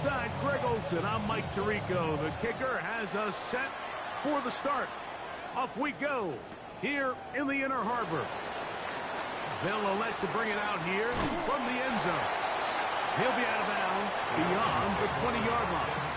Alongside Greg Olson, I'm Mike Tirico. The kicker has us set for the start. Off we go here in the Inner Harbor. They'll elect to bring it out here from the end zone. He'll be out of bounds beyond the 20-yard line.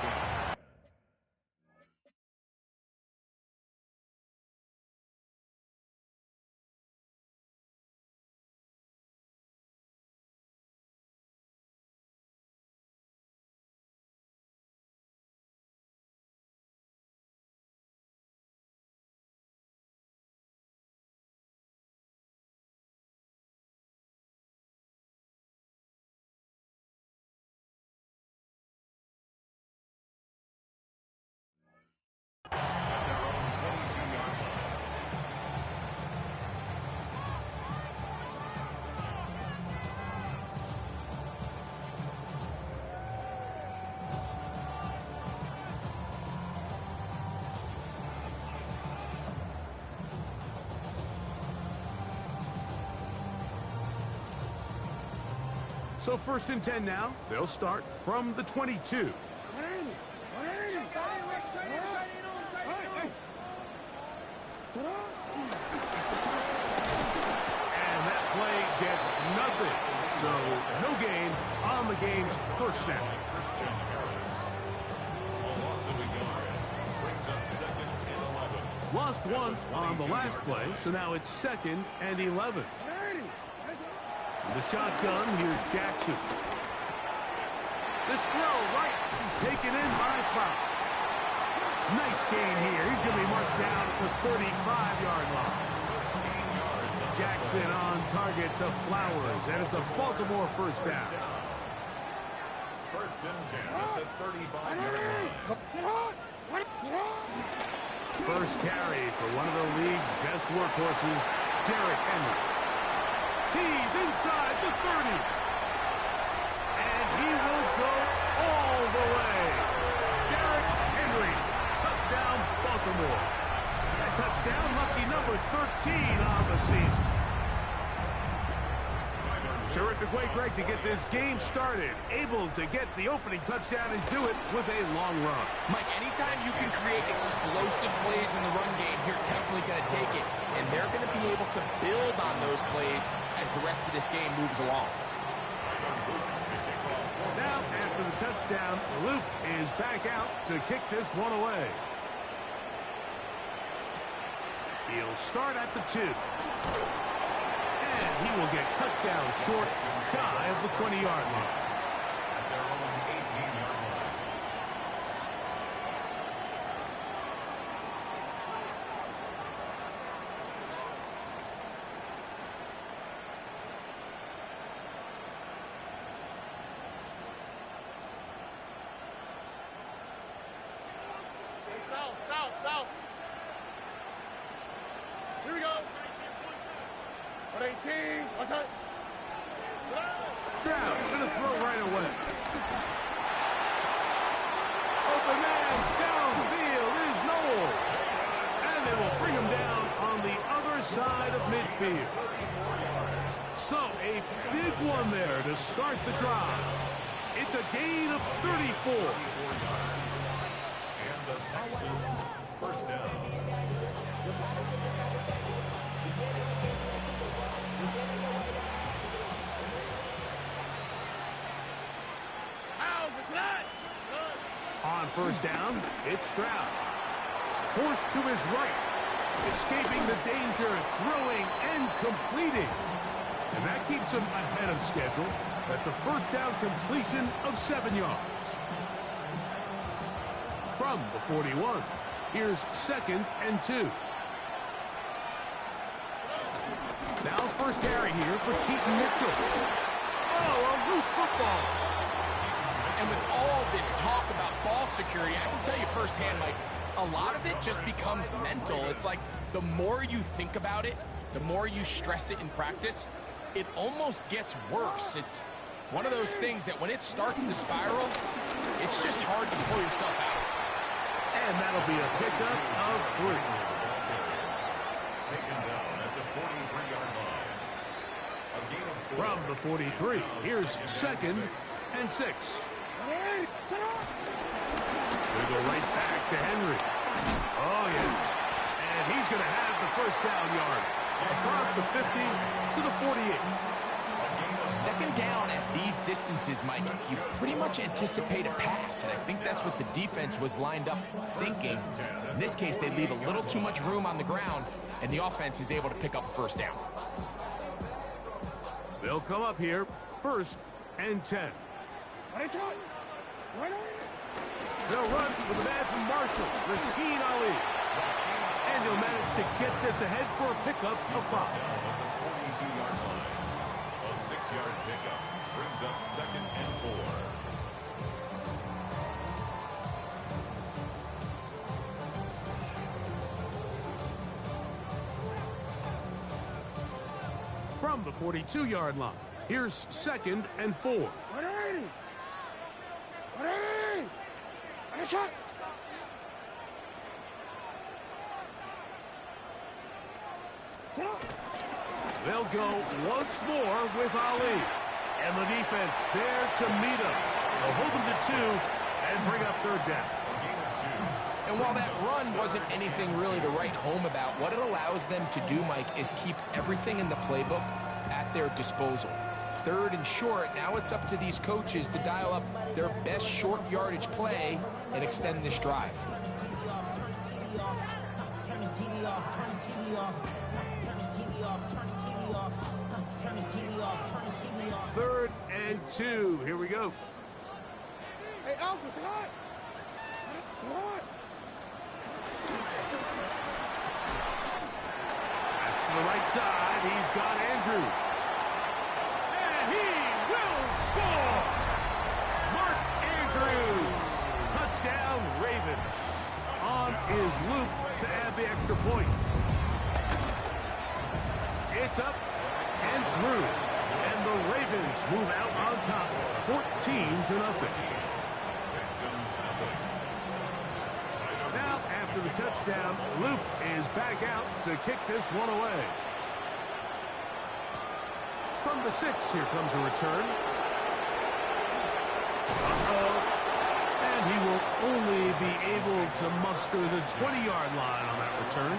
So 1st and 10 now. They'll start from the 22. And that play gets nothing. So no gain on the game's first snap. Lost one on the last play, so now it's 2nd and 11. The shotgun, here's Jackson. This throw right is taken in by Flowers. Nice gain here. He's going to be marked down at the 35-yard line. Jackson on target to Flowers, and it's a Baltimore first down. 1st and 10 at the 35-yard line. First carry for one of the league's best workhorses, Derrick Henry. He's inside the 30. And he will go all the way. Derrick Henry, touchdown Baltimore. That touchdown, lucky number 13 on the season. Terrific way, Greg, to get this game started. Able to get the opening touchdown and do it with a long run. Mike, anytime you can create explosive plays in the run game, you're definitely going to take it. And they're going to be able to build on those plays as the rest of this game moves along. Now, after the touchdown, Luke is back out to kick this one away. He'll start at the 2. And he will get cut down short, shy of the 20-yard line. At their own 18-yard line. South. Here we go. 118. What's that? Down, gonna throw right away. Open man, downfield is Knowles. And they will bring him down on the other side of midfield. So, a big one there to start the drive. It's a gain of 34. And the Texans first down. On first down, it's Stroud. Forced to his right. Escaping the danger, throwing and completing. And that keeps him ahead of schedule. That's a first down completion of 7 yards. From the 41, here's 2nd and 2. Now first carry here for Keaton Mitchell. Oh, a loose football. And with all this talk about ball security, I can tell you firsthand, Mike, a lot of it just becomes mental. It's like the more you think about it, the more you stress it in practice, it almost gets worse. It's one of those things that when it starts to spiral, it's just hard to pull yourself out. And that'll be a pickup of 3. Taken down at the 43-yard line. A gain of 4. From the 43, here's 2nd and 6. They go right back to Henry. Oh, yeah. And he's going to have the first down yard. Across the 50 to the 48. Second down at these distances, Mike, you pretty much anticipate a pass, and I think that's what the defense was lined up thinking. In this case, they leave a little too much room on the ground, and the offense is able to pick up a first down. They'll come up here, 1st and 10. They'll run with a man from Marshall, Rashid Ali. And he'll manage to get this ahead for a pickup of 5. 42-yard line. A 6-yard pickup brings up 2nd and 4. From the 42-yard line, here's 2nd and 4. They'll go once more with Ali. And the defense there to meet him. They'll hold him to 2 and bring up 3rd down. And while that run wasn't anything really to write home about, what it allows them to do, Mike, is keep everything in the playbook at their disposal. 3rd and short, now it's up to these coaches to dial up their best short yardage play and extend this drive. Third and 2. Here we go. Hey, Alpha, say hi. That's to the right side. He's got Andrews. And he will score! Mark Andrews. Touchdown, Ravens. On is Luke to add the extra point. It's up and through. And the Ravens move out on top, 14-0. Now, after the touchdown, Luke is back out to kick this one away. From the 6, here comes a return. And he will only be able to muster the 20-yard line on that return.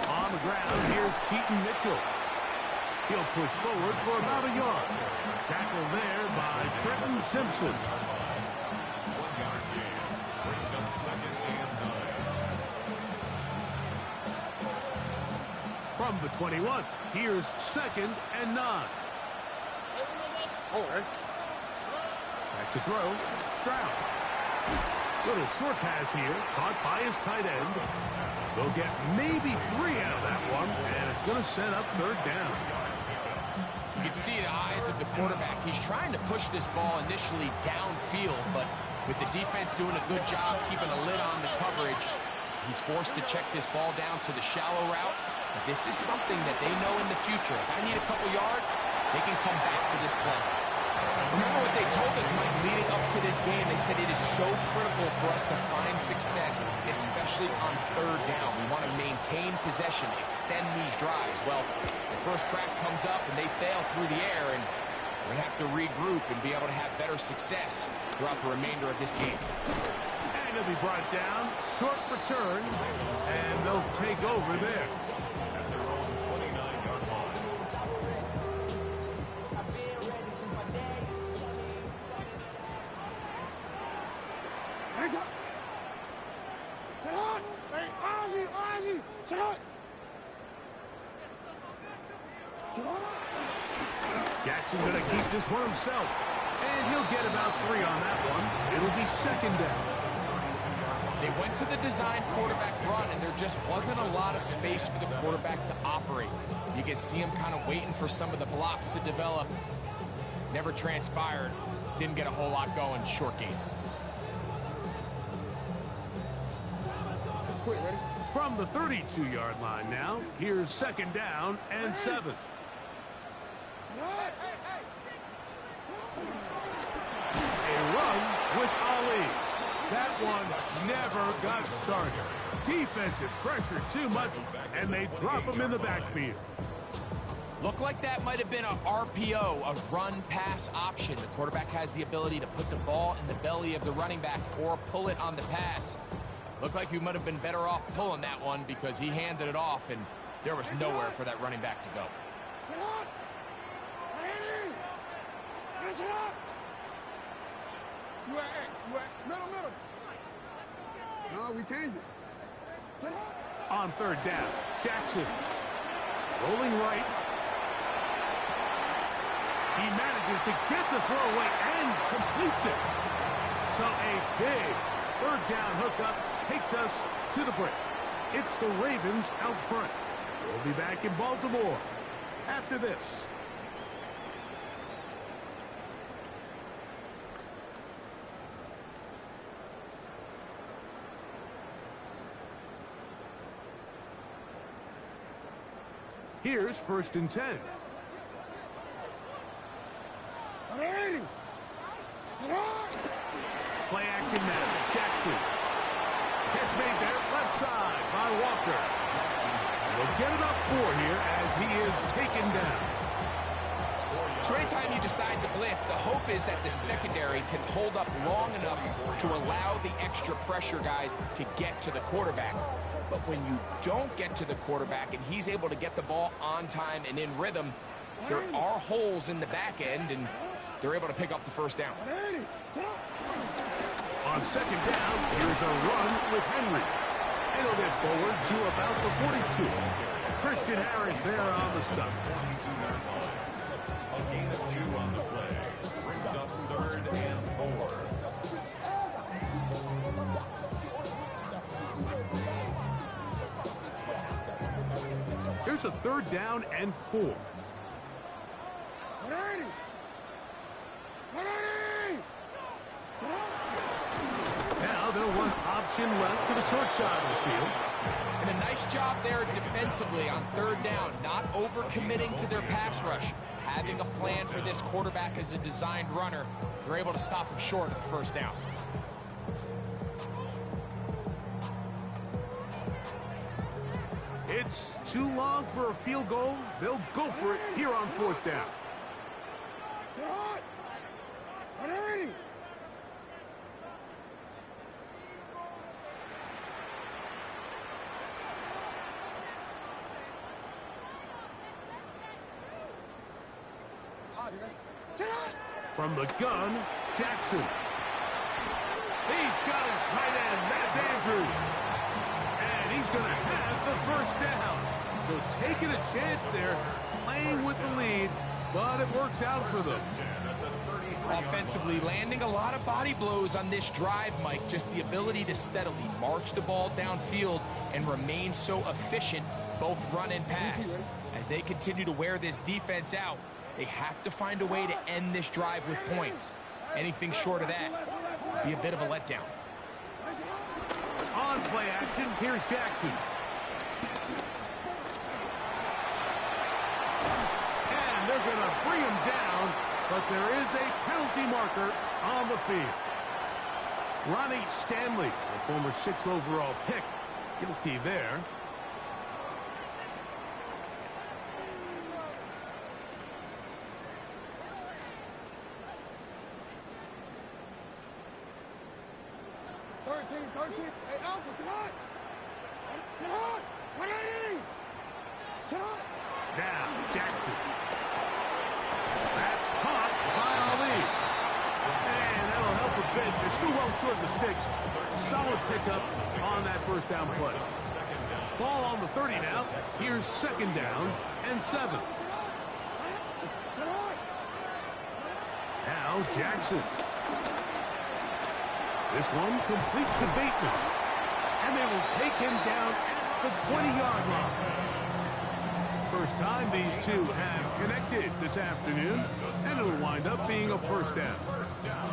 On the ground, here's Keaton Mitchell. He'll push forward for about a yard. Tackle there by Trenton Simpson. 1-yard gain brings up 2nd and 9. From the 21, here's 2nd and 9. Back to throw. Stroud. Little short pass here, caught by his tight end. They'll get maybe 3 out of that one, and it's going to set up 3rd down. You can see the eyes of the quarterback. He's trying to push this ball initially downfield, but with the defense doing a good job keeping a lid on the coverage, he's forced to check this ball down to the shallow route. But this is something that they know in the future. If I need a couple yards, they can come back to this play. Remember what they told us, Mike, leading up to this game. They said it is so critical for us to find success, especially on 3rd down. We want to maintain possession, extend these drives. Well, the first crack comes up and they fail through the air, and we're going to have to regroup and be able to have better success throughout the remainder of this game. And he'll be brought down, short return, and they'll take over there. At their own 29-yard line. Jackson going to keep this one himself. And he'll get about 3 on that one. It'll be 2nd down. They went to the design quarterback run, and there just wasn't a lot of space for the quarterback to operate. You can see him kind of waiting for some of the blocks to develop. Never transpired. Didn't get a whole lot going. Short game. From the 32-yard line now, here's 2nd down and 7. A run with Ali. That one never got started. Defensive pressure too much, and they drop him in the backfield. Looked like that might have been a RPO, a run-pass option. The quarterback has the ability to put the ball in the belly of the running back or pull it on the pass. Looked like he might have been better off pulling that one because he handed it off, and there was nowhere for that running back to go. You at X. You at middle. No, we changed it. On third down, Jackson. Rolling right. He manages to get the throw away and completes it. So a big third down hookup takes us to the break. It's the Ravens out front. We'll be back in Baltimore after this. Here's 1st and 10. Play action now. Jackson. Catch made there, left side by Walker. They'll get it up 4 here as he is taken down. So anytime you decide to blitz, the hope is that the secondary can hold up long enough to allow the extra pressure guys to get to the quarterback. But when you don't get to the quarterback and he's able to get the ball on time and in rhythm, there are holes in the back end, and they're able to pick up the first down. On 2nd down, here's a run with Henry. And he'll get forward to about the 42. Christian Harris there on the stop. A gain of 2 on the play. Brings up 3rd and 4. Here's a 3rd down and 4. Now they'll run option left to the short side of the field. And a nice job there defensively on 3rd down, not overcommitting to their pass rush. Having a plan for this quarterback as a designed runner, they're able to stop him short of the first down. It's too long for a field goal. They'll go for it here on 4th down. From the gun, Jackson. He's got his tight end. That's Andrews. And he's going to have the first down. So taking a chance there, playing with the lead, but it works out for them. Offensively, landing a lot of body blows on this drive, Mike. Just the ability to steadily march the ball downfield and remain so efficient, both run and pass. As they continue to wear this defense out, they have to find a way to end this drive with points. Anything short of that be a bit of a letdown. On play action, here's Jackson. And they're going to bring him down, but there is a penalty marker on the field. Ronnie Stanley, the former 6th overall pick, guilty there. Hey, Alpha, sit on! Sit on! 180! Sit on! Now, Jackson. That's caught by Ali. And that'll help a bit. They're still well short of the sticks. Solid pickup on that first down play. Ball on the 30 now. Here's 2nd down and 7. Now, Jackson. This one complete to Bateman. And they will take him down at the 20-yard line. First time these two have connected this afternoon, and it'll wind up being a first down.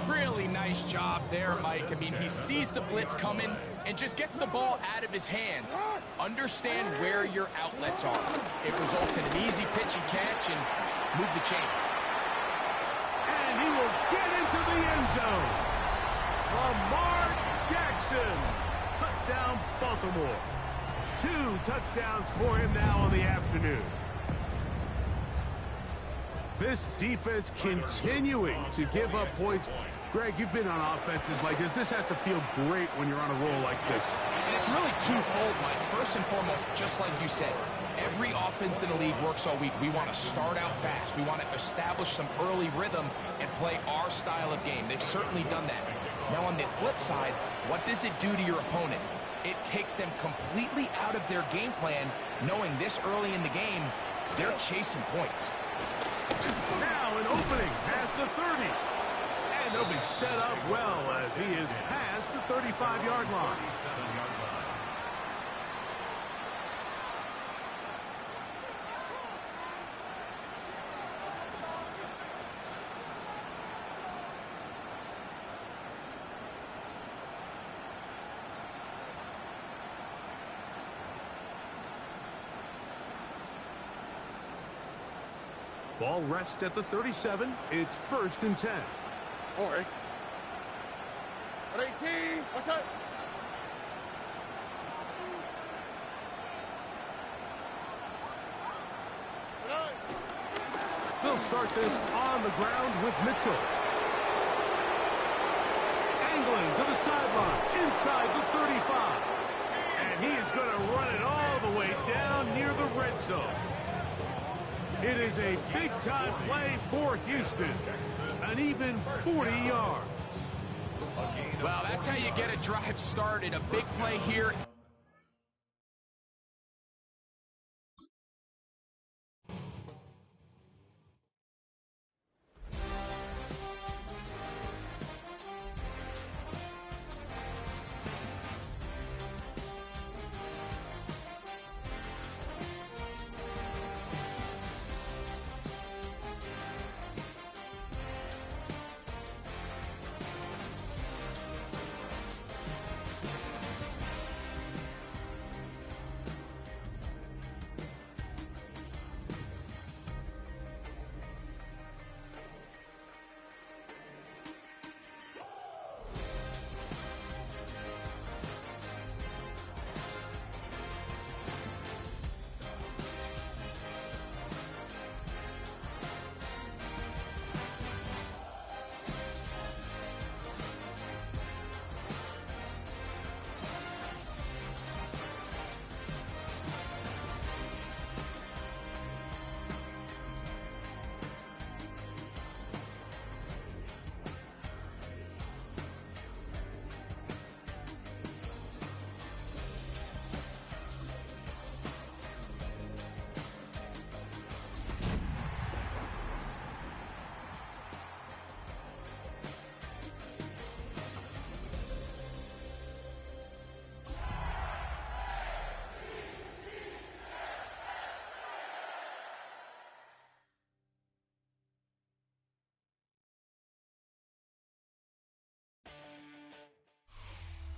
Really nice job there, Mike. I mean, he sees the blitz coming and just gets the ball out of his hands. Understand where your outlets are. It results in an easy pitch and catch and move the chains. And he will get into the end zone. Lamar Jackson. Jackson. Touchdown, Baltimore. 2 touchdowns for him now on the afternoon. This defense continuing to give up points. Greg, you've been on offenses like this. This has to feel great when you're on a roll like this. And it's really twofold, Mike. First and foremost, just like you said, every offense in the league works all week. We want to start out fast. We want to establish some early rhythm and play our style of game. They've certainly done that. Now, on the flip side, what does it do to your opponent? It takes them completely out of their game plan, knowing this early in the game, they're chasing points. Now an opening past the 30. And they'll be set up well as he is past the 35-yard line. Ball rests at the 37. It's 1st and 10. All right. 18. What's that? They'll start this on the ground with Mitchell. Angling to the sideline, inside the 35. And he is going to run it all the way down near the red zone. It is a big-time play for Houston. An even 40 yards. Well, that's how you get a drive started. A big play here.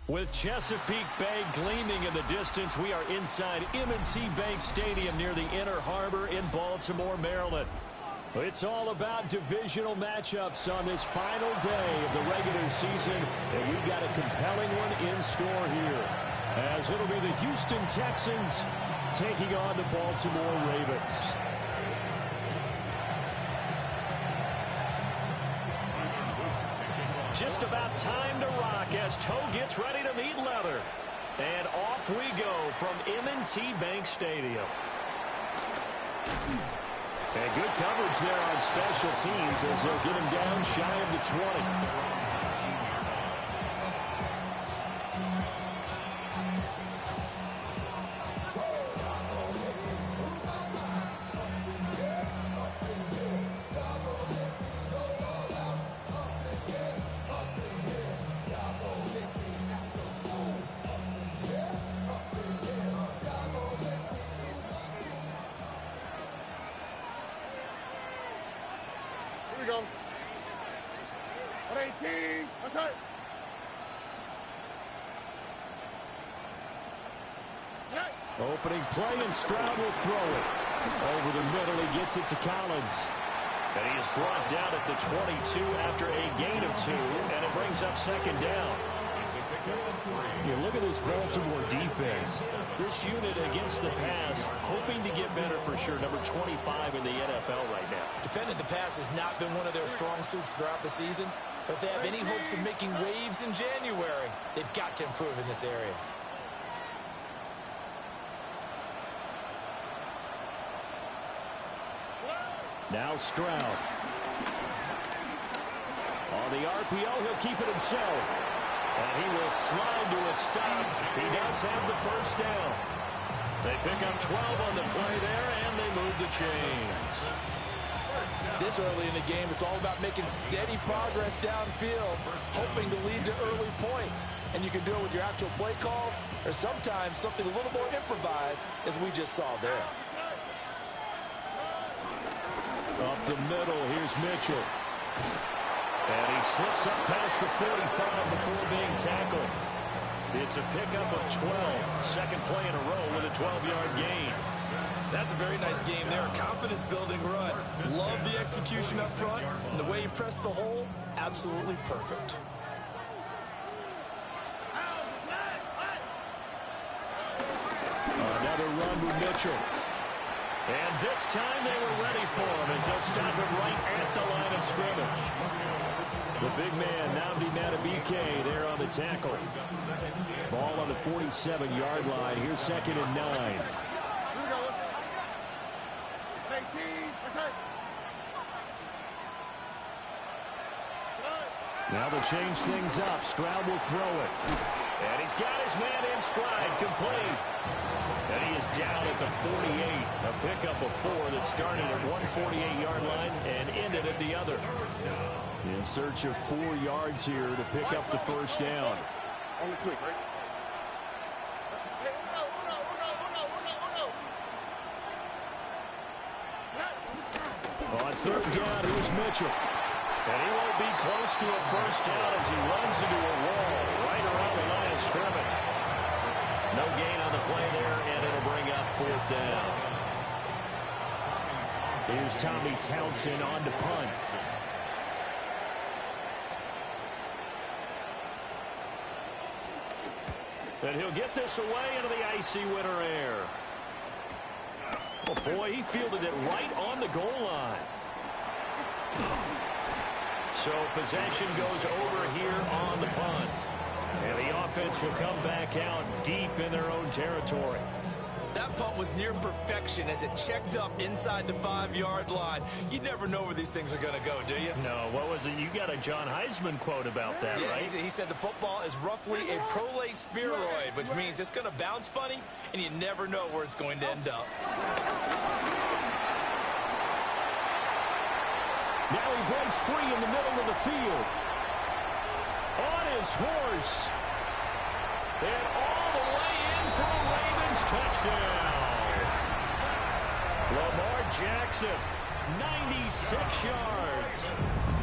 With Chesapeake Bay gleaming in the distance, we are inside M&T Bank Stadium near the Inner Harbor in Baltimore, Maryland. It's all about divisional matchups on this final day of the regular season, and we've got a compelling one in store here, as it'll be the Houston Texans taking on the Baltimore Ravens. Just about time to rock as Toe gets ready to meet leather. And off we go from M&T Bank Stadium. And good coverage there on special teams as they'll get him down shy of the 20. Here we go. 18. What's that? Opening play, and Stroud will throw it. Over the middle, he gets it to Collins. And he is brought down at the 22 after a gain of 2, and it brings up second down. You look at this Baltimore defense. This unit against the pass, hoping to get better for sure. Number 25 in the NFL right now. Defending the pass has not been one of their strong suits throughout the season, but if they have any hopes of making waves in January, they've got to improve in this area. Now Stroud. On the RPO, he'll keep it himself. And he will slide to a stop. He does have the first down. They pick up 12 on the play there, and they move the chains. This early in the game, it's all about making steady progress downfield, hoping to lead to early points. And you can do it with your actual play calls, or sometimes something a little more improvised, as we just saw there. Up the middle, here's Mitchell. And he slips up past the 45 before being tackled. It's a pickup of 12. Second play in a row with a 12-yard gain. That's a very nice game there. Confidence-building run. Love the execution up front. And the way he pressed the hole, absolutely perfect. Another run with Mitchell. And this time they were ready for him as they'll stop him right at the line of scrimmage. The big man, Nnamdi Madubuike, there on the tackle. Ball on the 47-yard line. Here's 2nd and 9. Now they'll change things up. Stroud will throw it. And he's got his man in stride, complete. And he is down at the 48. A pickup of 4 that started at 148-yard line and ended at the other. In search of 4 yards here to pick up the first down. On 3rd down, here's Mitchell. And he won't be close to a first down as he runs into a wall right around the line of scrimmage. No gain on the play there, and it'll bring up 4th down. Here's Tommy Townsend on to punt. And he'll get this away into the icy winter air. Oh, boy, he fielded it right on the goal line. So possession goes over here on the punt. And the offense will come back out deep in their own territory. That punt was near perfection as it checked up inside the 5-yard line. You never know where these things are going to go, do you? No, what was it? You got a John Heisman quote about that, yeah, right? He said the football is roughly a prolate spheroid, which means it's going to bounce funny, and you never know where it's going to end up. Now he breaks free in the middle of the field. On his horse. And all the way in for a Ravens touchdown. Lamar Jackson, 96 yards.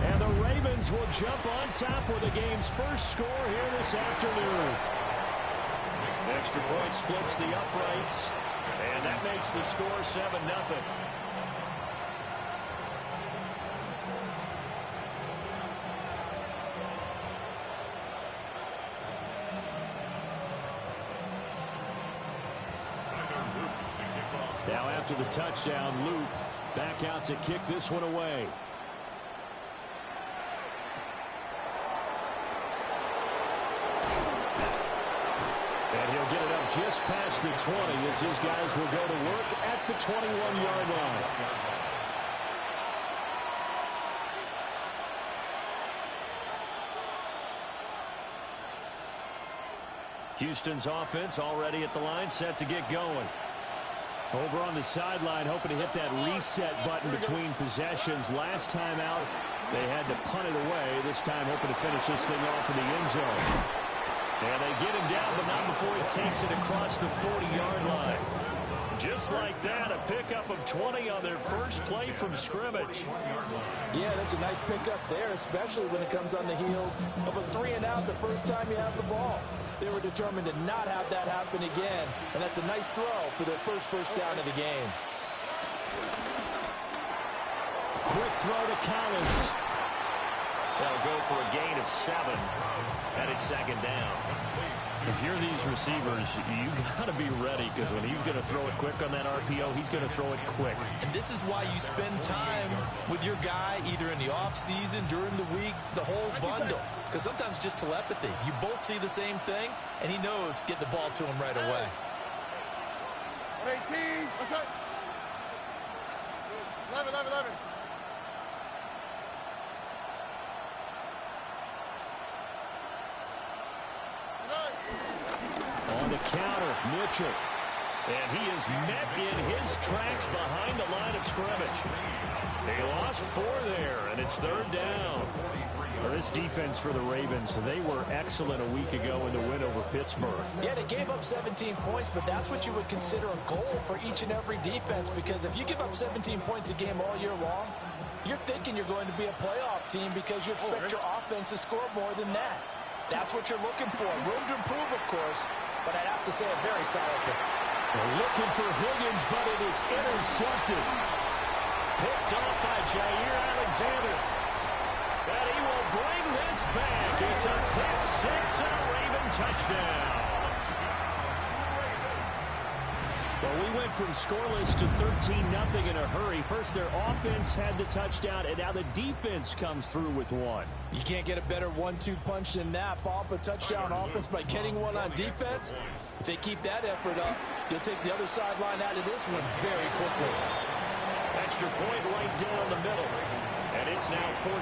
And the Ravens will jump on top with the game's first score here this afternoon. Extra point splits the uprights. And that makes the score 7-0. Now after the touchdown, Luke back out to kick this one away. And he'll get it up just past the 20 as his guys will go to work at the 21-yard line. Houston's offense already at the line, set to get going. Over on the sideline, hoping to hit that reset button between possessions. Last time out, they had to punt it away. This time, hoping to finish this thing off in the end zone. And they get him down, but not before he takes it across the 40-yard line. Just like that, a pickup of 20 on their first play from scrimmage. Yeah, that's a nice pickup there, especially when it comes on the heels of a 3-and-out the first time you have the ball. They were determined to not have that happen again, and that's a nice throw for their first down of the game. Quick throw to Collins. They'll go for a gain of 7. And it's second down. If you're these receivers, you got to be ready, because when he's going to throw it quick on that RPO, he's going to throw it quick. And this is why you spend time with your guy either in the offseason, during the week, the whole bundle. Because sometimes just telepathy. You both see the same thing, and he knows get the ball to him right away. 18, what's up? 11, 11, 11. On the counter, Mitchell. And he is met in his tracks behind the line of scrimmage. They lost 4 there, and it's third down. Well, this defense for the Ravens, they were excellent a week ago in the win over Pittsburgh. Yeah, they gave up 17 points, but that's what you would consider a goal for each and every defense, because if you give up 17 points a game all year long, you're thinking you're going to be a playoff team because you expect your offense to score more than that. That's what you're looking for. Room to improve, of course, but I'd have to say a very solid pick. They're looking for Higgins, but it is intercepted. Picked off by Jair Alexander. And he will bring this back. It's a pick 6 and a Raven touchdown. Well, we went from scoreless to 13-0 in a hurry. First, their offense had the touchdown, and now the defense comes through with one. You can't get a better 1-2 punch than that. Follow up a touchdown offense by getting one on defense. If they keep that effort up, you'll take the other sideline out of this one very quickly. Extra point right down the middle. And it's now 14-0.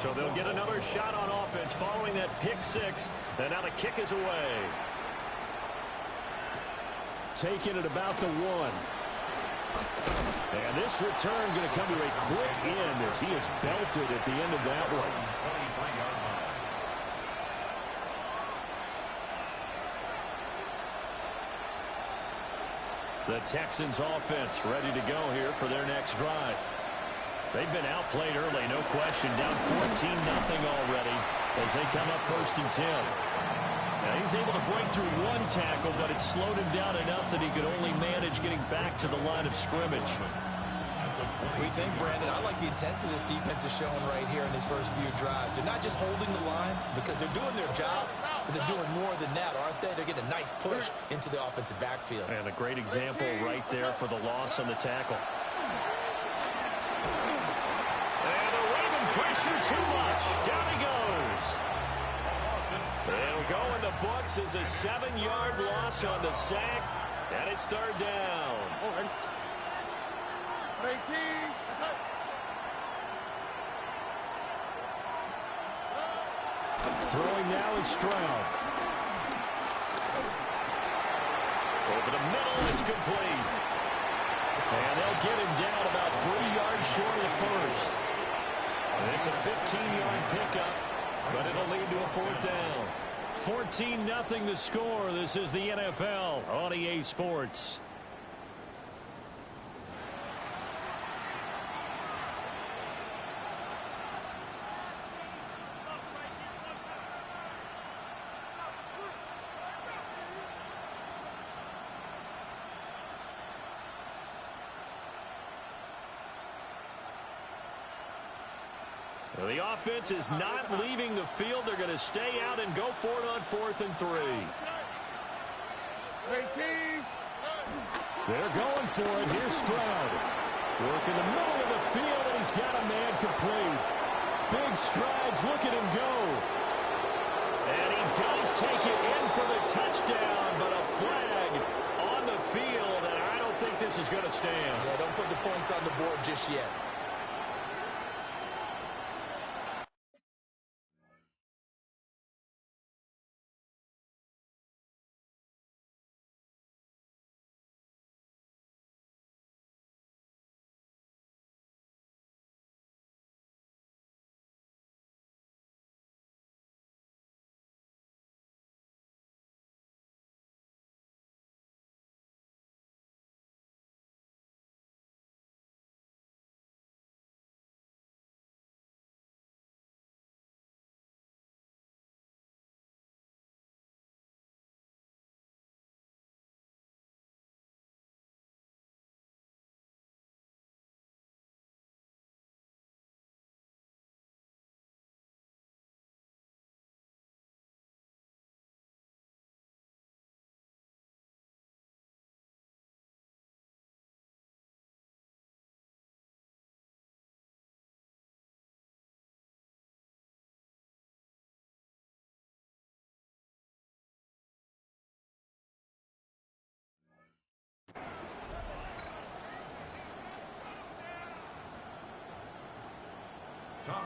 So they'll get another shot on offense following that pick 6. And now the kick is away. Taking it about the 1. And this return going to come to a quick end as he is belted at the end of that one. The Texans offense ready to go here for their next drive. They've been outplayed early, no question, down 14-0 already as they come up 1st and 10. Now he's able to break through 1 tackle, but it slowed him down enough that he could only manage getting back to the line of scrimmage. We think, Brandon, I like the intensity this defense is showing right here in his first few drives. They're not just holding the line because they're doing their job, but they're doing more than that, aren't they? They're getting a nice push into the offensive backfield. And a great example right there for the loss on the tackle. And the Raven pressure too much. Down he goes. They'll go in the books as a 7-yard loss on the sack, and it's third down. 18, what's up? Throwing now is Stroud. Over the middle, it's complete. And they'll get him down about 3 yards short of the first. And it's a 15-yard pickup, but it'll lead to a 4th down. 14-0 the score. This is the NFL on EA Sports. Well, the offense is not leaving the field. They're going to stay out and go for it on 4th and 3. 18. They're going for it. Here's Stroud. Working the middle of the field, and he's got a man complete. Big strides. Look at him go. And he does take it in for the touchdown, but a flag on the field, and I don't think this is going to stand. Yeah, don't put the points on the board just yet.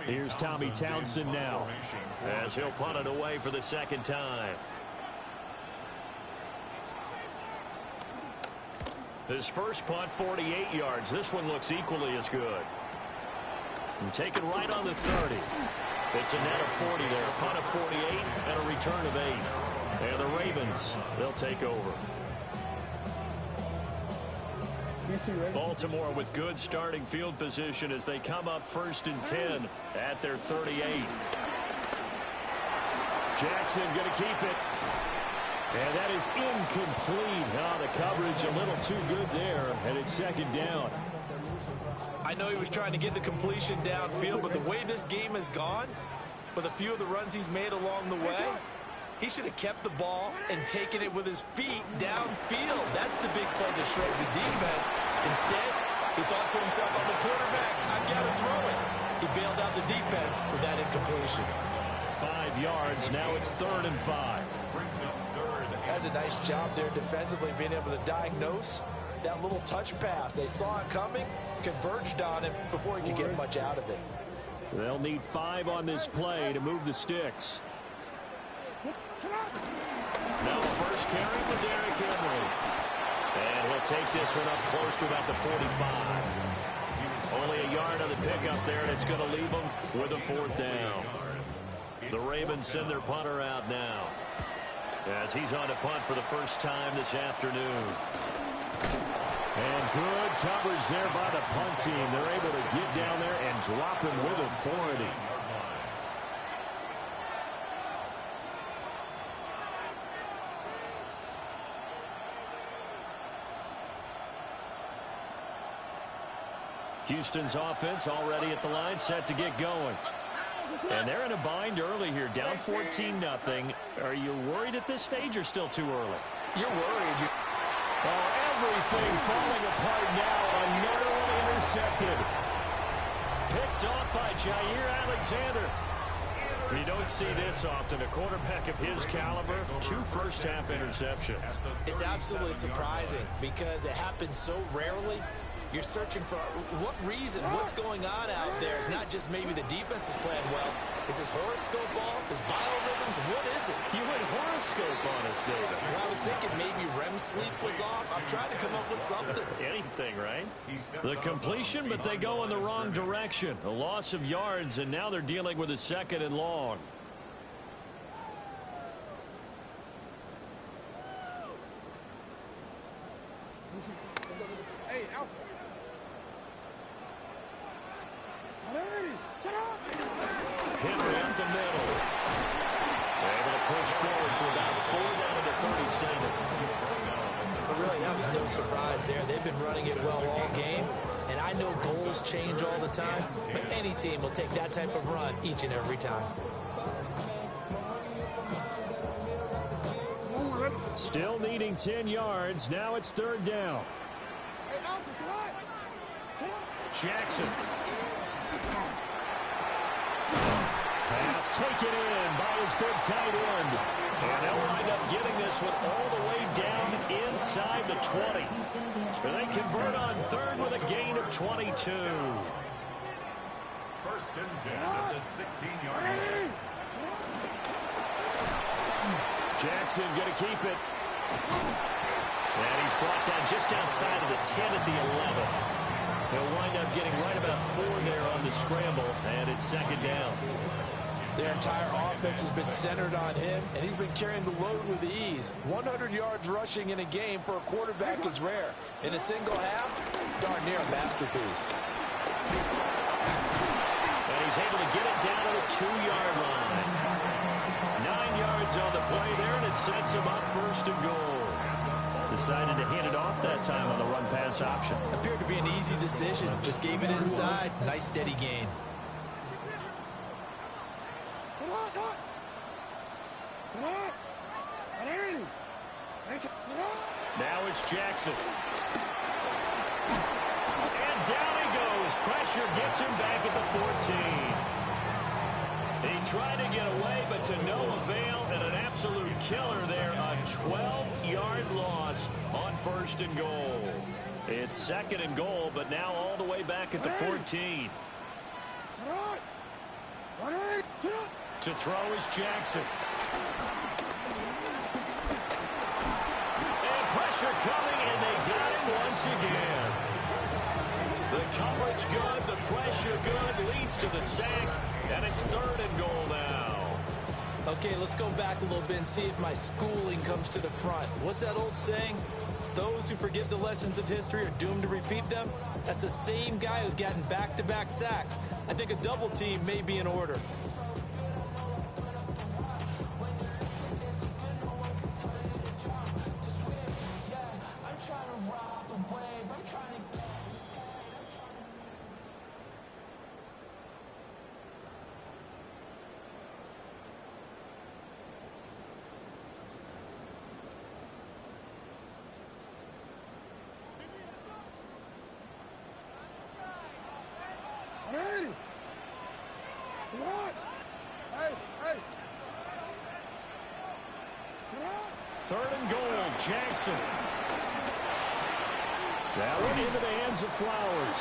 Here's Tommy Townsend now, as he'll punt it away for the second time. His first punt, 48 yards. This one looks equally as good. And taken right on the 30. It's a net of 40 there. A punt of 48 and a return of 8. And the Ravens, they'll take over. Baltimore with good starting field position as they come up 1st and 10 at their 38. Jackson going to keep it. And that is incomplete. The coverage a little too good there, and it's second down. I know he was trying to get the completion downfield, but the way this game has gone, with a few of the runs he's made along the way, he should have kept the ball and taken it with his feet downfield. That's the big play that shreds the defense. Instead, he thought to himself, I'm the quarterback, I've got to throw it. He bailed out the defense with that incompletion. 5 yards, now it's 3rd and 5. That's a nice job there defensively, being able to diagnose that little touch pass. They saw it coming, converged on it before he could get much out of it. They'll need 5 on this play to move the sticks. Now the first carry for Derrick Henry. And he'll take this one up close to about the 45. Only a yard on the pickup there, and it's going to leave them with a 4th down. The Ravens send their punter out now, as he's on to punt for the first time this afternoon. And good coverage there by the punt team. They're able to get down there and drop him with authority. Houston's offense already at the line, set to get going. And they're in a bind early here, down 14-0. Are you worried at this stage or still too early? You're worried. Oh, everything falling apart now. Another one intercepted. Picked off by Jair Alexander. You don't see this often. A quarterback of his caliber, 2 first-half interceptions. It's absolutely surprising because it happens so rarely. You're searching for what reason, what's going on out there. It's not just maybe the defense is playing well. Is his horoscope off? His biorhythms? What is it? You went horoscope on us, David. Well, I was thinking maybe REM sleep was off. I'm trying to come up with something. Anything, right? The completion, but they go in the wrong direction. A loss of yards, and now they're dealing with a 2nd and long. Hey, Alpha. Henry up the middle. Able to push forward for about 4 down to the 37. But really, that was no surprise there. They've been running it well all game. And I know goals change all the time, but any team will take that type of run each and every time. Still needing 10 yards. Now it's 3rd down. Jackson. Pass taken in by his big tight end. And they'll wind up getting this one all the way down inside the 20. And they convert on 3rd with a gain of 22. 1st and 10 at the 16-yard line. Jackson going to keep it. And he's brought down just outside of the 10 at the 11. He'll wind up getting right about 4 there on the scramble, and it's 2nd down. Their entire offense has been centered on him, and he's been carrying the load with ease. 100 yards rushing in a game for a quarterback is rare. In a single half, darn near a masterpiece. And he's able to get it down to the 2-yard line. 9 yards on the play there, and it sets him up 1st and goal. Decided to hand it off that time on the run-pass option. Appeared to be an easy decision. Just gave it inside. Nice, steady gain. Now it's Jackson. And down he goes. Pressure gets him back at the 14. He tried to get away, but to no avail, and an absolute killer there. A 12-yard loss on 1st and goal. It's 2nd and goal, but now all the way back at the 14. To throw is Jackson. And pressure coming, and they got him once again. The coverage good, the pressure good, leads to the sack, and it's 3rd and goal now. Okay, let's go back a little bit and see if my schooling comes to the front. What's that old saying? Those who forget the lessons of history are doomed to repeat them. That's the same guy who's gotten back-to-back sacks. I think a double team may be in order. Third and goal, Jackson. That one into the hands of Flowers.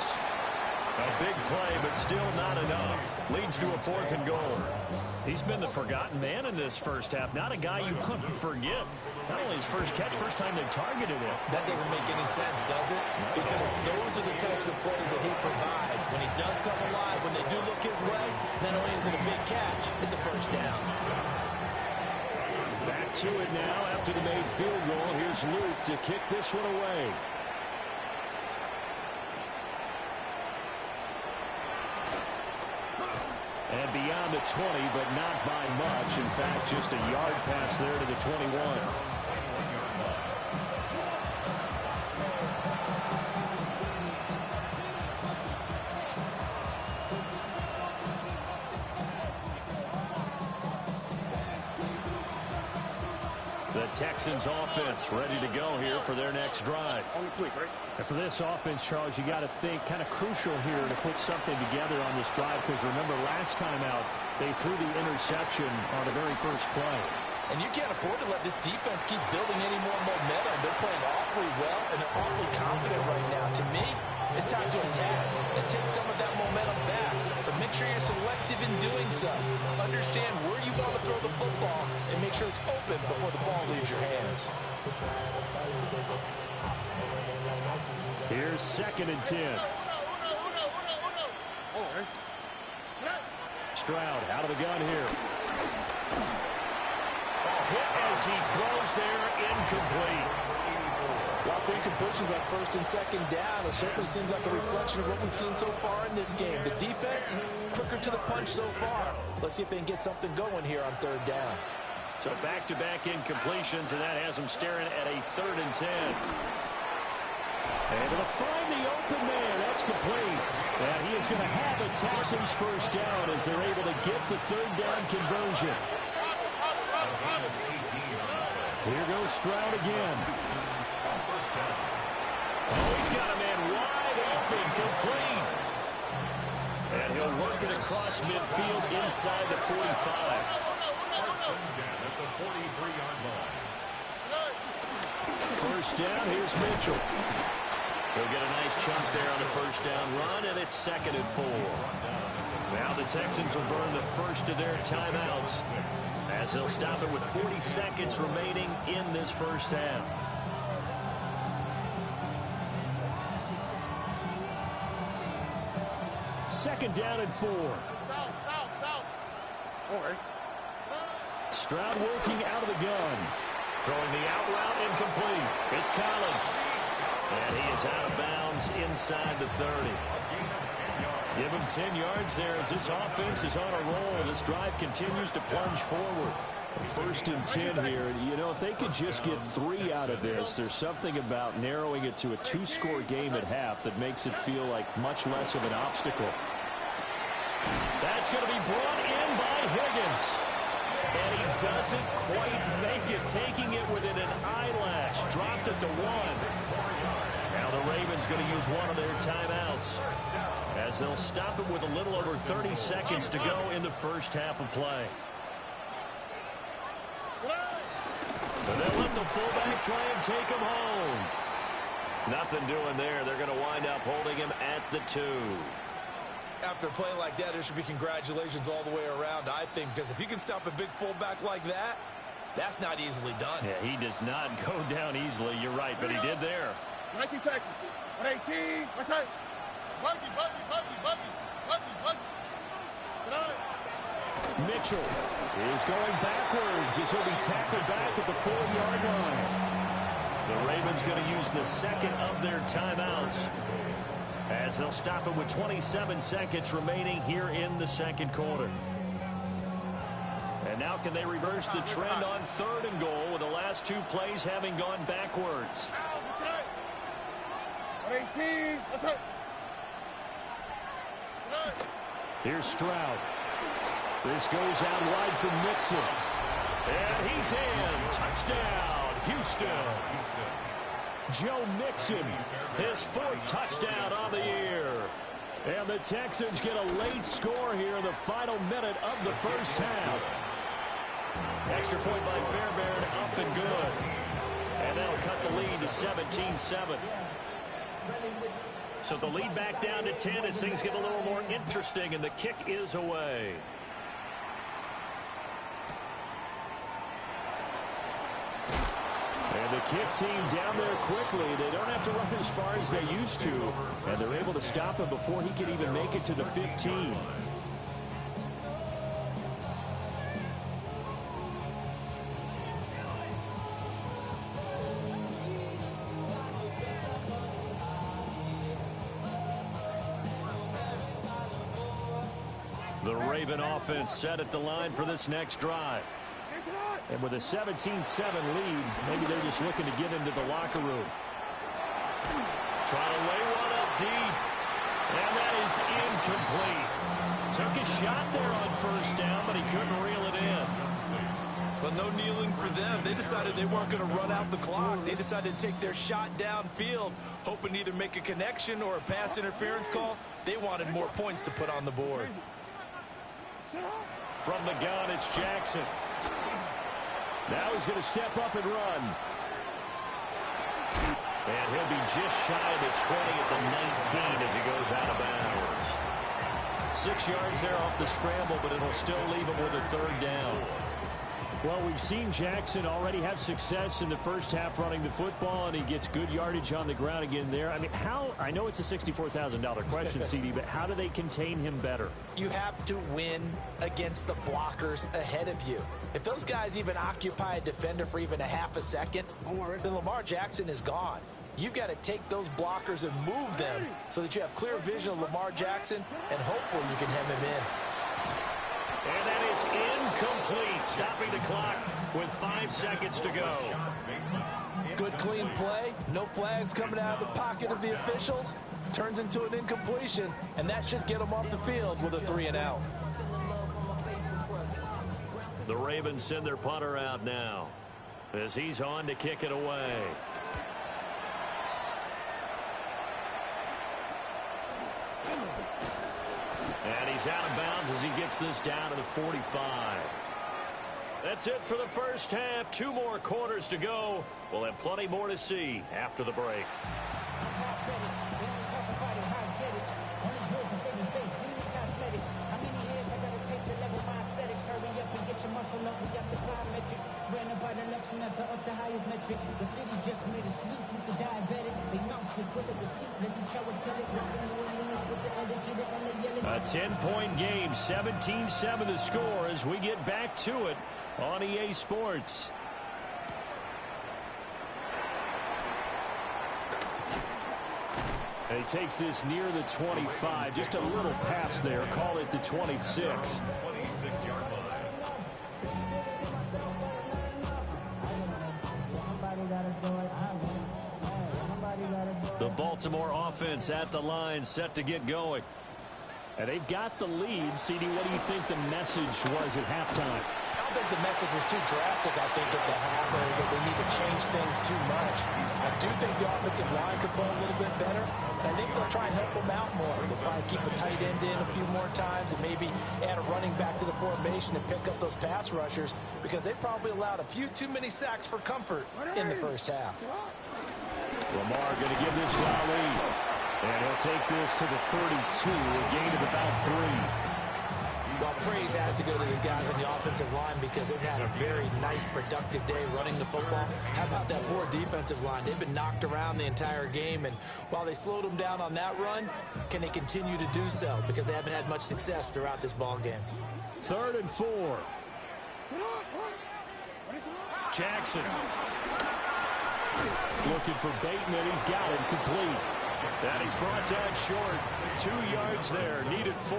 A big play, but still not enough. Leads to a 4th and goal. He's been the forgotten man in this first half. Not a guy you want to forget. Not only his first catch, first time they targeted him. That doesn't make any sense, does it? Because those are the types of plays that he provides. When he does come alive, when they do look his way, not only is it a big catch, it's a first down. Back to it now after the made field goal. Here's Luke to kick this one away. And beyond the 20, but not by much. In fact, just a yard pass there to the 21. The Texans offense ready to go here for their next drive. And for this offense, Charles, you got to think kind of crucial here to put something together on this drive, because remember last time out they threw the interception on the very first play. And you can't afford to let this defense keep building any more momentum. They're playing awfully well, and they're awfully confident right now. To me, it's time to attack and take some of that momentum back. But make sure you're selective in doing so. Understand where you want to throw the football and make sure it's open before the ball leaves your hands. Here's 2nd and 10. Stroud out of the gun here. Hit as he throws there, incomplete. While 3 completions on 1st and 2nd down, it certainly seems like a reflection of what we've seen so far in this game. The defense, quicker to the punch so far. Let's see if they can get something going here on 3rd down. So back-to-back incompletions, and that has them staring at a 3rd and 10. Able to find the open man. That's complete. And he is going to have a Texans first down as they're able to get the 3rd down conversion. Here goes Stroud again. Oh, he's got a man wide open, complete. And he'll work it across midfield inside the 45. First down, here's Mitchell. He'll get a nice chunk there on the first down run, and it's 2nd and 4. Now the Texans will burn the first of their timeouts as they'll stop it with 40 seconds remaining in this first half. Second down and 4. Stroud working out of the gun. Throwing the out route incomplete. It's Collins. And he is out of bounds inside the 30. Give him 10 yards there as this offense is on a roll. This drive continues to plunge forward. 1st and 10 here. You know, if they could just get 3 out of this, there's something about narrowing it to a 2-score game at half that makes it feel like much less of an obstacle. That's going to be brought in by Higgins. And he doesn't quite make it, taking it within an eyelash. Dropped it to 1. Now the Ravens going to use one of their timeouts as they'll stop it with a little over 30 seconds to go in the first half of play. And they'll let the fullback try and take him home. Nothing doing there. They're going to wind up holding him at the 2. after a play like that, there should be congratulations all the way around, I think, because if you can stop a big fullback like that, that's not easily done. Yeah, he does not go down easily. You're right, but he did there. 19 Texas. 118. What's that? Buggy. Mitchell is going backwards as he'll be tackled back at the 4-yard line. The Ravens going to use the second of their timeouts as they'll stop it with 27 seconds remaining here in the second quarter. And now can they reverse the trend on 3rd and goal with the last 2 plays having gone backwards? 18. What's up? Here's Stroud. This goes out wide for Mixon. And he's in. Touchdown, Houston. Joe Mixon, his 4th touchdown on the year. And the Texans get a late score here in the final minute of the first half. Extra point by Fairbairn, up and good. And that'll cut the lead to 17-7. So the lead back down to 10 as things get a little more interesting, and the kick is away. And the kick team down there quickly. They don't have to run as far as they used to, and they're able to stop him before he can even make it to the 15. The Raven offense set at the line for this next drive. And with a 17-7 lead, maybe they're just looking to get into the locker room. Trying to lay one up deep. And that is incomplete. Took a shot there on 1st down, but he couldn't reel it in. Well, no kneeling for them. They decided they weren't going to run out the clock. They decided to take their shot downfield, hoping to either make a connection or a pass interference call. They wanted more points to put on the board. From the gun, it's Jackson. Now he's going to step up and run. And he'll be just shy of the 20 at the 19 as he goes out of bounds. 6 yards there off the scramble, but it'll still leave him with a 3rd down. Well, we've seen Jackson already have success in the first half running the football, and he gets good yardage on the ground again there. I mean, I know it's a $64,000 question, CD, but how do they contain him better? You have to win against the blockers ahead of you. If those guys even occupy a defender for even a half a second, then Lamar Jackson is gone. You've got to take those blockers and move them so that you have clear vision of Lamar Jackson, and hopefully you can hem him in. And that is incomplete, stopping the clock with 5 seconds to go. Good, clean play. No flags coming out of the pocket of the officials. Turns into an incompletion, and that should get them off the field with a 3-and-out. The Ravens send their punter out now as he's on to kick it away. And he's out of bounds as he gets this down to the 45. That's it for the first half. 2 more quarters to go. We'll have plenty more to see after the break. A 10-point game, 17-7 the score as we get back to it on EA Sports. And he takes this near the 25, just a little pass there, call it the 26. 26-yard line. The Baltimore offense at the line, set to get going. And they've got the lead. CD, what do you think the message was at halftime? I don't think the message was too drastic, I think, at the half, or that they need to change things too much. I do think the offensive line could play a little bit better. I think they'll try and help them out more. They'll probably keep a tight end in a few more times and maybe add a running back to the formation and pick up those pass rushers, because they probably allowed a few too many sacks for comfort in the first half. Lamar going to give this guy a lead. And he'll take this to the 32, a gain of about 3. Well, praise has to go to the guys on the offensive line because they've had a very nice, productive day running the football. How about that poor defensive line? They've been knocked around the entire game, and while they slowed them down on that run, can they continue to do so? Because they haven't had much success throughout this ball game. 3rd and 4. Jackson. Looking for Bateman. He's got it complete. And he's brought down short. 2 yards there. Needed 4.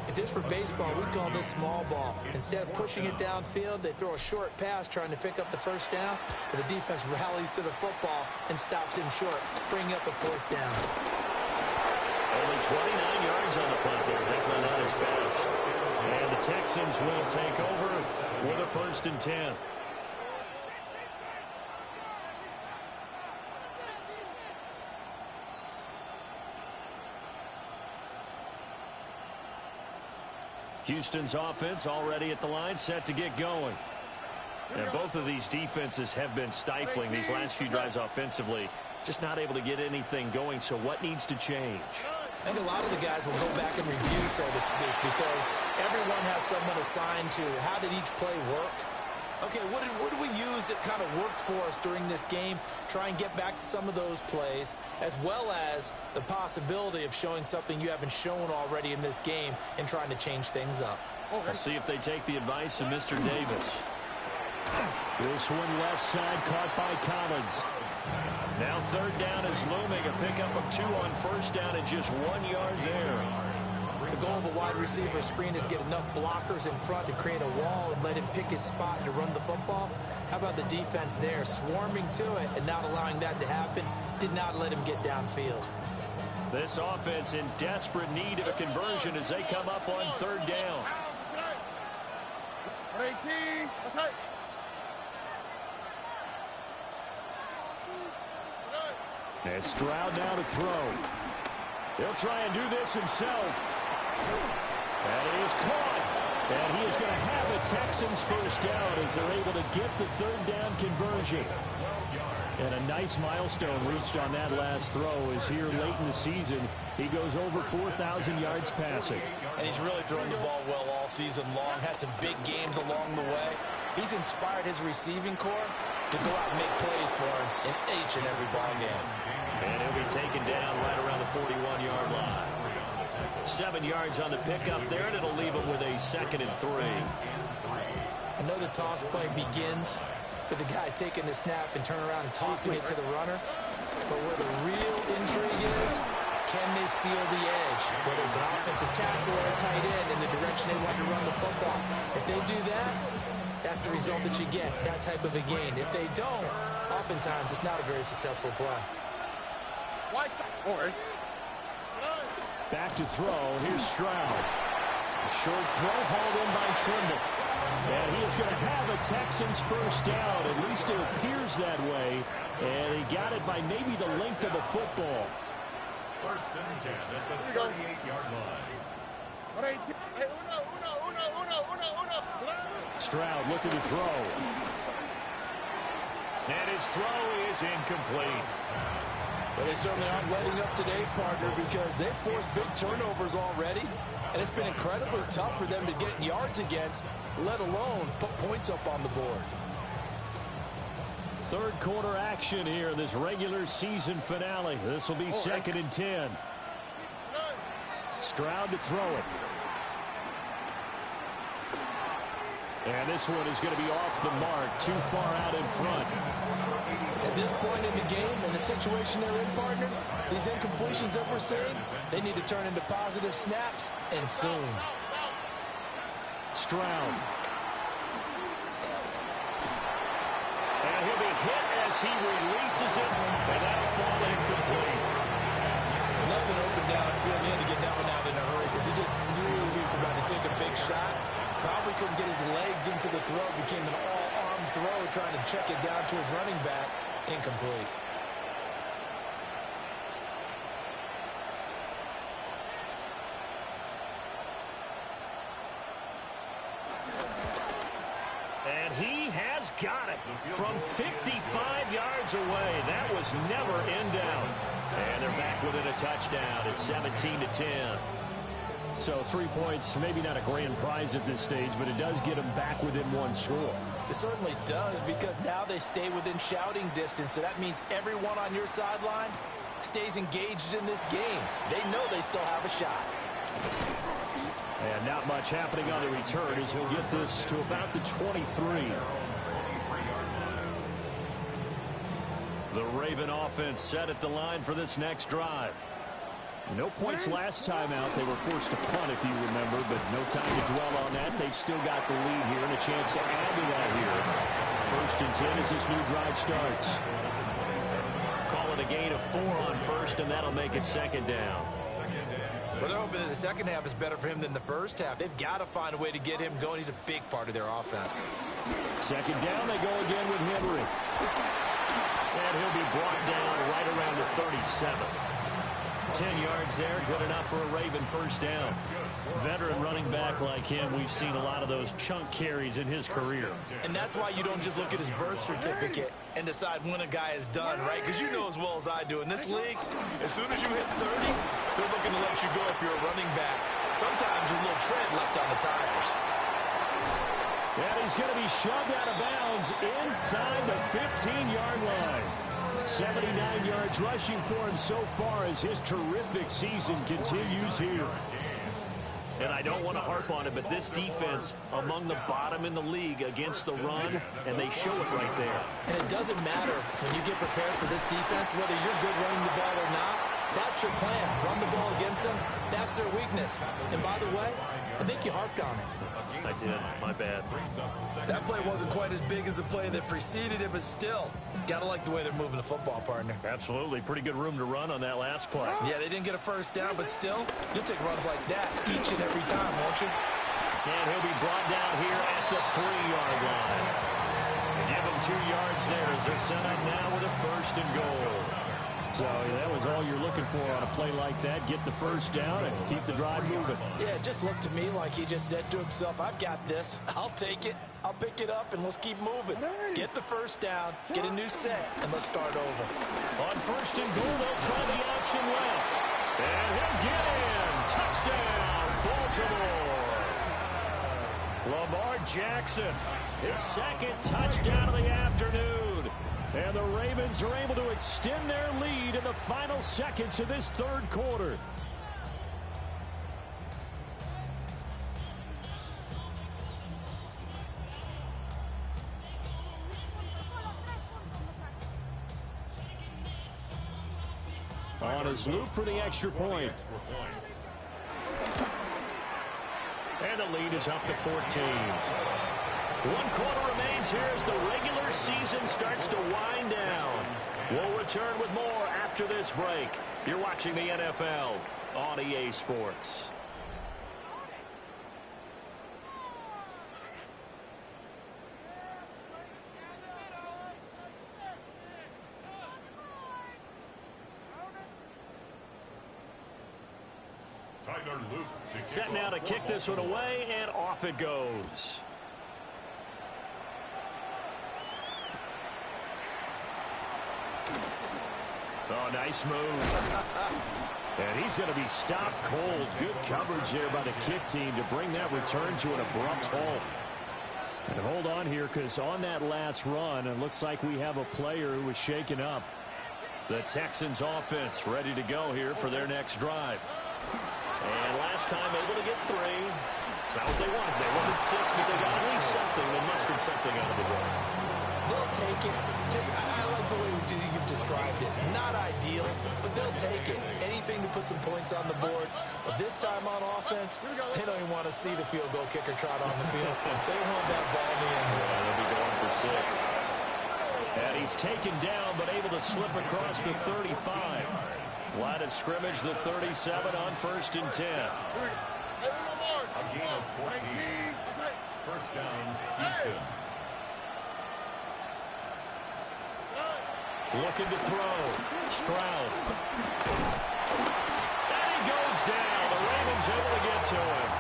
If this were baseball, we'd call this small ball. Instead of pushing it downfield, they throw a short pass trying to pick up the first down, but the defense rallies to the football and stops him short, bringing up a 4th down. Only 29 yards on the punt there. Definitely not his best. And the Texans will take over with a 1st and 10. Houston's offense already at the line, set to get going. And both of these defenses have been stifling these last few drives offensively. Just not able to get anything going, so what needs to change? I think a lot of the guys will go back and review, so to speak, because everyone has someone assigned to how did each play work. Okay, what did we use that kind of worked for us during this game? Try and get back to some of those plays, as well as the possibility of showing something you haven't shown already in this game and trying to change things up. We'll see if they take the advice of Mr. Davis. This one left side caught by Collins. Now 3rd down is looming. A pickup of 2 on 1st down and just 1 yard there. The goal of a wide receiver screen is get enough blockers in front to create a wall and let him pick his spot to run the football. How about the defense there, swarming to it and not allowing that to happen? Did not let him get downfield. This offense in desperate need of a conversion as they come up on 3rd down. 18, that's right. And Stroud now to throw. He'll try and do this himself. And he is caught. And he is going to have a Texans 1st down as they're able to get the 3rd down conversion. And a nice milestone reached on that last throw is here late in the season. He goes over 4,000 yards passing. And he's really thrown the ball well all season long. Had some big games along the way. He's inspired his receiving corps to go out and make plays for him in each and every ball game. And he'll be taken down right around the 41-yard line. 7 yards on the pickup there, and it'll leave it with a 2nd and 3. I know the toss play begins with the guy taking the snap and turn around and tossing it to the runner. But where the real intrigue is, can they seal the edge? Whether it's an offensive tackle or a tight end in the direction they want to run the football. If they do that, that's the result that you get, that type of a gain. If they don't, oftentimes it's not a very successful play. Back to throw. Here's Stroud. A short throw hauled in by Trimble. And he is going to have a Texans 1st down. At least it appears that way. And he got it by maybe the length of a football. 1st and 10 at the 38-yard line. Stroud looking to throw. And his throw is incomplete. But they certainly aren't letting up today, partner, because they've forced big turnovers already. And it's been incredibly tough for them to get yards against, let alone put points up on the board. 3rd quarter action here in this regular season finale. This will be 2nd and 10. Stroud to throw it. And this one is going to be off the mark, too far out in front. At this point in the game, in the situation they're in, partner, these incompletions that we're seeing, they need to turn into positive snaps, and soon. Stroud. And he'll be hit as he releases it, and that'll fall incomplete. Nothing open downfield. He had to get that one out in a hurry because he just knew he was about to take a big shot. Probably couldn't get his legs into the throw. Became an all-arm throw, trying to check it down to his running back. Incomplete. And he has got it from 55 yards away. That was never in doubt. And they're back within a touchdown. It's 17-10. So 3 points, maybe not a grand prize at this stage, but it does get them back within one score. It certainly does, because now they stay within shouting distance. So that means everyone on your sideline stays engaged in this game. They know they still have a shot. And not much happening on the return as he'll get this to about the 23. The Raven offense set at the line for this next drive. No points last time out. They were forced to punt, if you remember, but no time to dwell on that. They've still got the lead here and a chance to add to that here. 1st and 10 as this new drive starts. Call it a gain of 4 on first, and that'll make it 2nd down. Well, they're hoping that the second half is better for him than the first half. They've got to find a way to get him going. He's a big part of their offense. 2nd down, they go again with Henry. And he'll be brought down right around the 37. 10 yards there, good enough for a Raven 1st down. Veteran running back like him, we've seen a lot of those chunk carries in his career. And that's why you don't just look at his birth certificate and decide when a guy is done, right? Because you know as well as I do, in this league, as soon as you hit 30, they're looking to let you go if you're a running back. Sometimes a little tread left on the tires. And he's going to be shoved out of bounds inside the 15-yard line. 79 yards rushing for him so far as his terrific season continues here. And I don't want to harp on it, but this defense among the bottom in the league against the run, and they show it right there. And it doesn't matter when you get prepared for this defense, whether you're good running the ball or not. That's your plan. Run the ball against them. That's their weakness. And by the way, I think you harped on it. I did. My bad. That play wasn't quite as big as the play that preceded it, but still, gotta like the way they're moving the football, partner. Absolutely. Pretty good room to run on that last play. Yeah, they didn't get a 1st down, but still, you'll take runs like that each and every time, won't you? And he'll be brought down here at the 3-yard line. Give him 2 yards there as they're set up now with a 1st and goal. So that was all you're looking for on a play like that. Get the 1st down and keep the drive moving. Yeah, it just looked to me like he just said to himself, I've got this. I'll take it. I'll pick it up, and let's keep moving. Get the 1st down, get a new set, and let's start over. On 1st and goal, they'll try the option left. And he'll get in. Touchdown, Baltimore. Lamar Jackson, his 2nd touchdown of the afternoon. And the Ravens are able to extend their lead in the final seconds of this 3rd quarter. On his loop for the extra point. And the lead is up to 14. 1 quarter remains here as the regular season starts to wind down. We'll return with more after this break. You're watching the NFL on EA Sports. Set now to kick this one away, and off it goes. Oh, nice move. And he's going to be stopped cold. Good coverage there by the kick team to bring that return to an abrupt halt. And hold on here, because on that last run, it looks like we have a player who was shaken up. The Texans offense ready to go here for their next drive. And last time able to get 3. It's not what they wanted. They wanted 6, but they got at least something. They mustered something out of the drive. They'll take it. I like the way you've described it. Not ideal, but they'll take it. Anything to put some points on the board. But this time on offense, they don't even want to see the field goal kicker trot on the field. They want that ball in the end zone. They'll be going for 6. And he's taken down, but able to slip across the 35. Line of scrimmage, the 37 on 1st and 10. A gain of 14. 1st down, Houston. Looking to throw. Stroud. And he goes down. The Ravens able to get to him.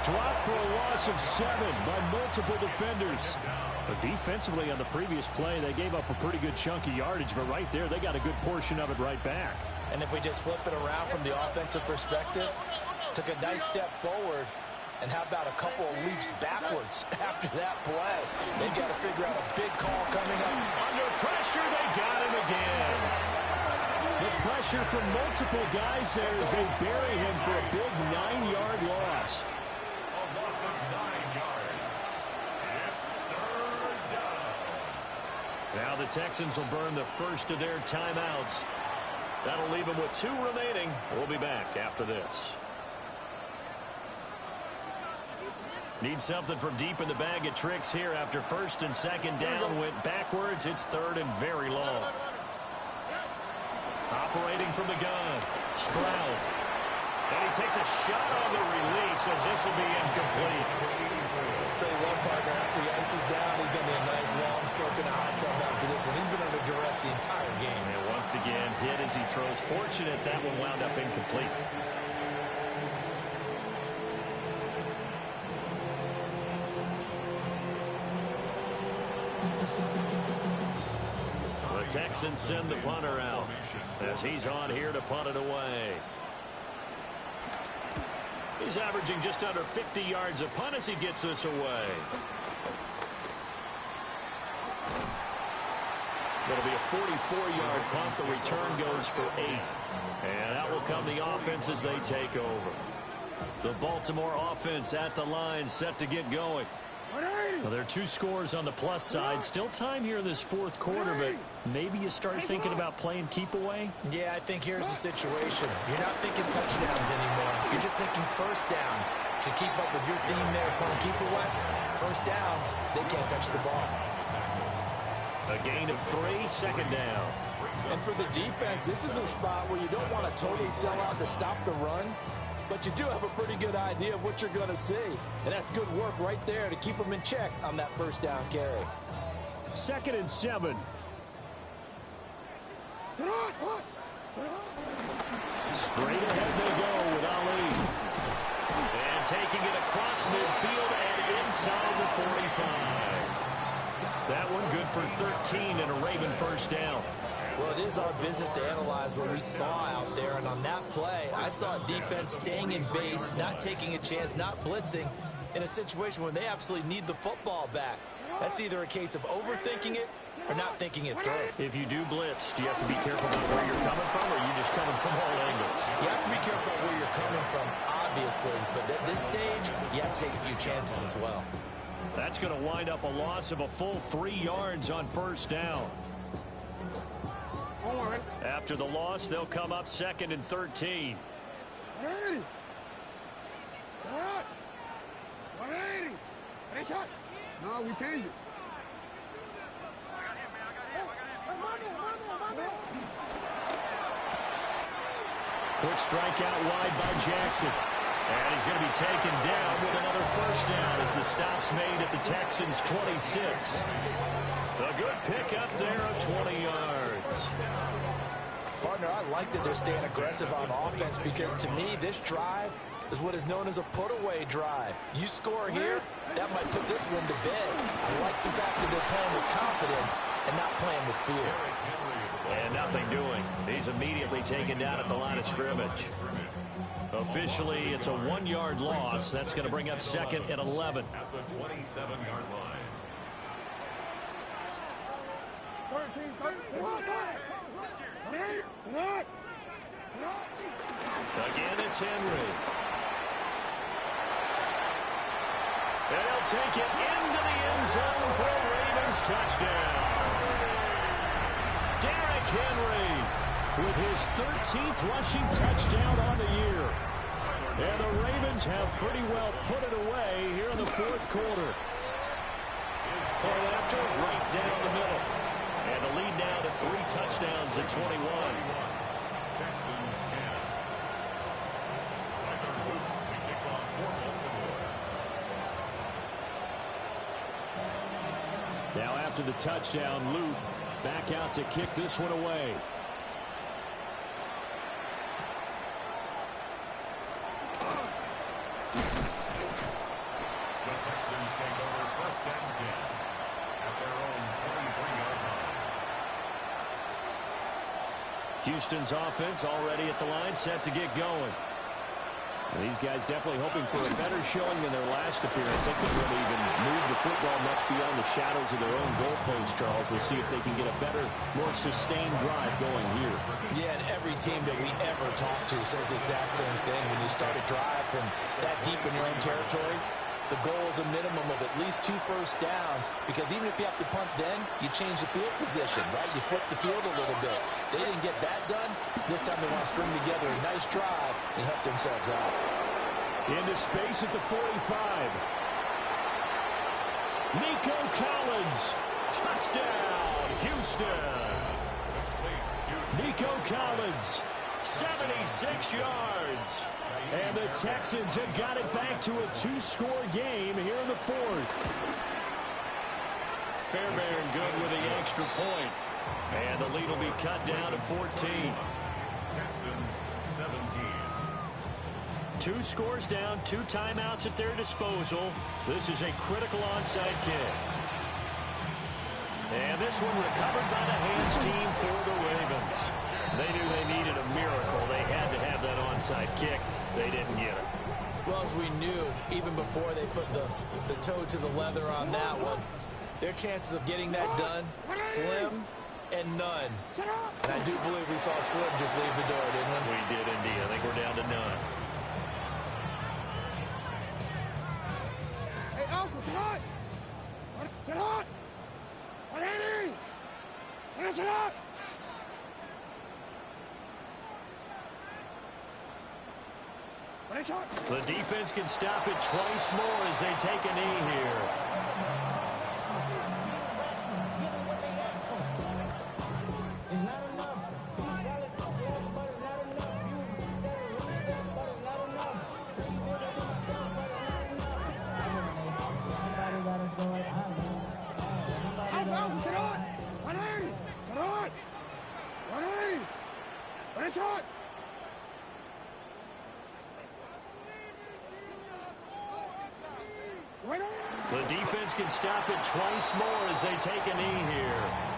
Dropped for a loss of 7 by multiple defenders. But defensively on the previous play, they gave up a pretty good chunk of yardage, but right there, they got a good portion of it right back. And if we just flip it around from the offensive perspective, took a nice step forward, and how about a couple of leaps backwards after that play? They've got to figure out a big call coming up. Under pressure, they got him again. The pressure from multiple guys there as they bury him for a big 9-yard loss. A loss of 9 yards. It's third down. Now the Texans will burn the first of their timeouts. That'll leave them with 2 remaining. We'll be back after this. Need something from deep in the bag of tricks here after first and second down went backwards. It's third and very long. Operating from the gun, Stroud. And he takes a shot on the release as this will be incomplete. I'll tell you what, partner, after he ices down, he's going to be a nice long soak in a hot tub after this one. He's been under duress the entire game. And once again, hit as he throws. Fortunate that one wound up incomplete. The Texans send the punter out as he's on here to punt it away. He's averaging just under 50 yards a punt as he gets this away. It'll be a 44-yard punt. The return goes for 8. And out will come the offense as they take over. The Baltimore offense at the line, set to get going. Well, there are 2 scores on the plus side. Still time here in this fourth quarter, but maybe you start thinking about playing keep away? Yeah, I think here's the situation. You're not thinking touchdowns anymore. You're just thinking first downs. To keep up with your theme there, playing keep away, first downs, they can't touch the ball. A gain of 3, second down. And for the defense, this is a spot where you don't want to totally sell out to stop the run, but you do have a pretty good idea of what you're going to see. And that's good work right there to keep them in check on that first down carry. 2nd and 7. Straight ahead they go with Ali. And taking it across midfield and inside the 45. That one good for 13 and a Raven first down. Well, it is our business to analyze what we saw out there, and on that play, I saw defense staying in base, not taking a chance, not blitzing, in a situation where they absolutely need the football back. That's either a case of overthinking it or not thinking it through. If you do blitz, do you have to be careful about where you're coming from, or are you just coming from all angles? You have to be careful about where you're coming from, obviously, but at this stage, you have to take a few chances as well. That's going to wind up a loss of a full 3 yards on first down. After the loss, they'll come up 2nd and 13. 180. 180. No, we changed it. Quick strike out wide by Jackson. And he's going to be taken down with another first down as the stop's made at the Texans' 26. A good pickup there of 20 yards. Partner, I like that they're staying aggressive on offense because to me, this drive is what is known as a put-away drive. You score here, that might put this one to bed. I like the fact that they're playing with confidence and not playing with fear. And nothing doing. He's immediately taken down at the line of scrimmage. Officially, it's a 1-yard loss. That's going to bring up 2nd and 11. At the 27-yard line. 13. Again, it's Henry. And he'll take it into the end zone for a Ravens touchdown. Derrick Henry with his 13th rushing touchdown on the year. And the Ravens have pretty well put it away here in the fourth quarter. Point after, right down the middle. And the lead now to 3 touchdowns at 21. Texans 10. Tyler Luke to kick off for Baltimore. Now after the touchdown, Luke back out to kick this one away. Houston's offense already at the line, set to get going. And these guys definitely hoping for a better showing than their last appearance. They couldn't really even move the football much beyond the shadows of their own goalpost, Charles. We'll see if they can get a better, more sustained drive going here. Yeah, and every team that we ever talk to says the exact same thing. When you start a drive from that deep in your own territory, the goal is a minimum of at least 2 first downs, because even if you have to punt then, you change the field position, right? You flip the field a little bit. They didn't get that done. This time they want to string together a nice drive and help themselves out. Into space at the 45. Nico Collins. Touchdown, Houston. Nico Collins, 76 yards. And the Texans have got it back to a 2-score game here in the 4th. Fairbairn good with the extra point. And the lead will be cut down to 14. Texans 17. 2 scores down, 2 timeouts at their disposal. This is a critical onside kick. And this one recovered by the hands team for the Ravens. They knew they needed a miracle. They had to have that onside kick. They didn't get it. Well, as we knew, even before they put the toe to the leather on that one, their chances of getting that done, slim and none. And I do believe we saw Slim just leave the door, didn't we? We did indeed. I think we're down to none. Hey, Alpha, sit hot! Sit hot! 180! Sit hot! The defense can stop it twice more as they take a knee here. Alpha, sit hot! 180! Sit hot! 180! Sit hot! The defense can stop it twice more as they take a knee here.